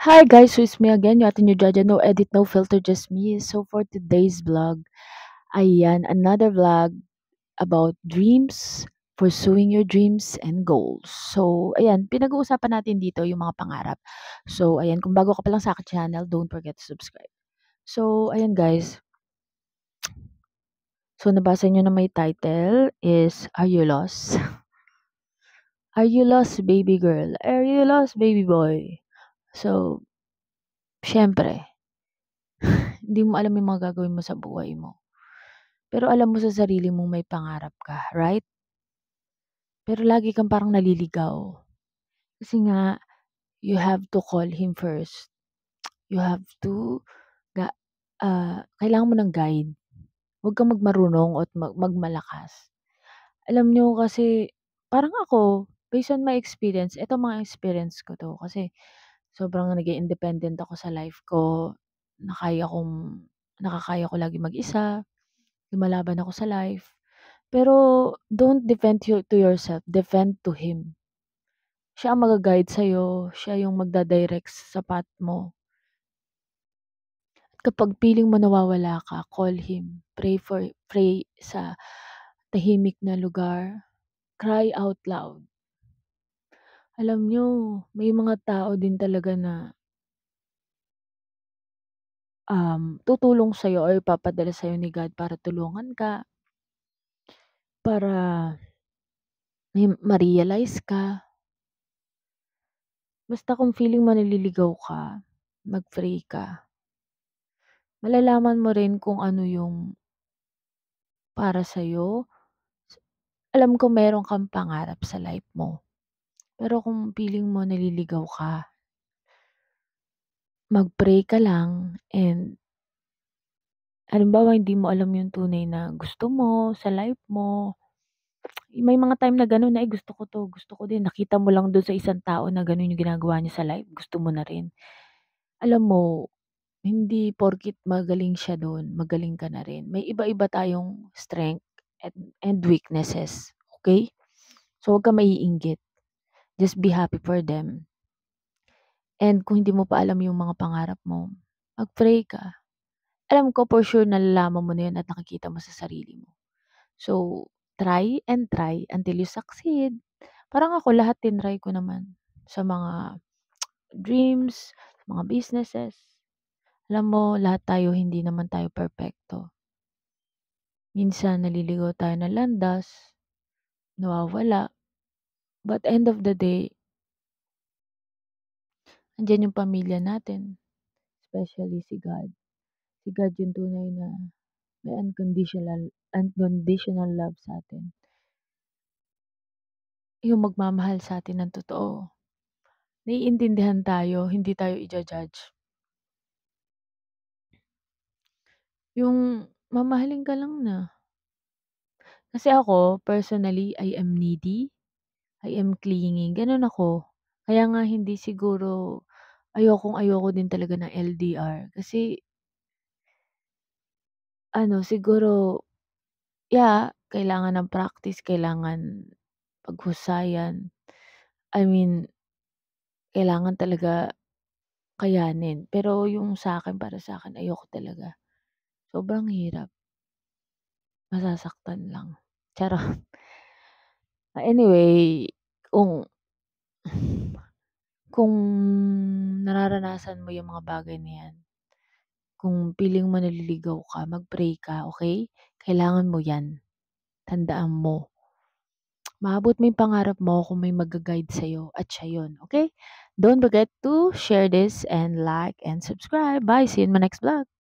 Hi guys, so it's me again, yung ating new Jaja, no edit, no filter, just me. So for today's vlog, ayan, another vlog about dreams, pursuing your dreams and goals. So ayan, pinag-uusapan natin dito yung mga pangarap. So ayan, kung bago ka pa lang sa akin channel, don't forget to subscribe. So ayan guys, so nabasa nyo na may title is Are You Lost? Are you lost baby girl? Are you lost baby boy? So, syempre, hindi mo alam yung mga gagawin mo sa buhay mo. Pero alam mo sa sarili mong may pangarap ka, right? Pero lagi kang parang naliligaw. Kasi nga, you have to call him first. You have to, ga, kailangan mo ng guide. Huwag kang magmarunong at magmalakas. Alam nyo kasi, parang ako, based on my experience, ito mga experience ko to. Kasi sobrang naging independent ako sa life ko. Nakakaya ko lagi mag-isa. Lumalaban ako sa life. Pero don't defend to yourself, defend to him. Siya ang maga-guide sa'yo, siya yung magda-direct sa path mo. At kapag feeling mo nawawala ka, call him. Pray sa tahimik na lugar. Cry out loud. Alam nyo, may mga tao din talaga na tutulong sa'yo or papadala sa'yo ni God para tulungan ka, para ma-realize ka. Basta kung feeling mo naliligaw ka, mag-pray ka. Malalaman mo rin kung ano yung para sa'yo. Alam ko meron kang pangarap sa life mo. Pero kung feeling mo naliligaw ka, mag-pray ka lang and halimbawa hindi mo alam yung tunay na gusto mo sa life mo. May mga time na gano'n na, gusto ko 'to, gusto ko din. Nakita mo lang do'n sa isang tao na gano'n yung ginagawa niya sa life, gusto mo na rin. Alam mo, hindi porket magaling siya do'n, magaling ka na rin. May iba-iba tayong strength and weaknesses, okay? So, huwag kang maiinggit. Just be happy for them. And kung hindi mo pa alam yung mga pangarap mo, mag-pray ka. Alam ko for sure nalalaman mo na yun at nakikita mo sa sarili mo. So, try and try until you succeed. Parang ako lahat tinry ko naman sa mga dreams, sa mga businesses. Alam mo, lahat tayo hindi naman tayo perpekto. Minsan naliligaw tayo ng landas, nawawala. But end of the day, andiyan yung pamilya natin, especially si God. Si God yung tunay na may unconditional love sa atin. Yung magmamahal sa atin ng totoo. Naiintindihan tayo, hindi tayo i-judge. Yung mamahalin ka lang na. Kasi ako, personally, I am needy. I am clingy. Ganun ako. Kaya nga hindi siguro, ayoko din talaga ng LDR. Kasi, siguro, kailangan ng practice, kailangan paghusayan. I mean, kailangan talaga kayanin. Pero yung para sa akin, ayoko talaga. Sobrang hirap. Masasaktan lang. Charot. Anyway, kung kung nararanasan mo yung mga bagay na yan, kung feeling mo naliligaw ka, mag-pray ka, okay? Kailangan mo yan. Tandaan mo. Maabot mo yung pangarap mo kung may mag-guide sa'yo at siya yun, okay? Don't forget to share this and like and subscribe. Bye! See you in my next vlog.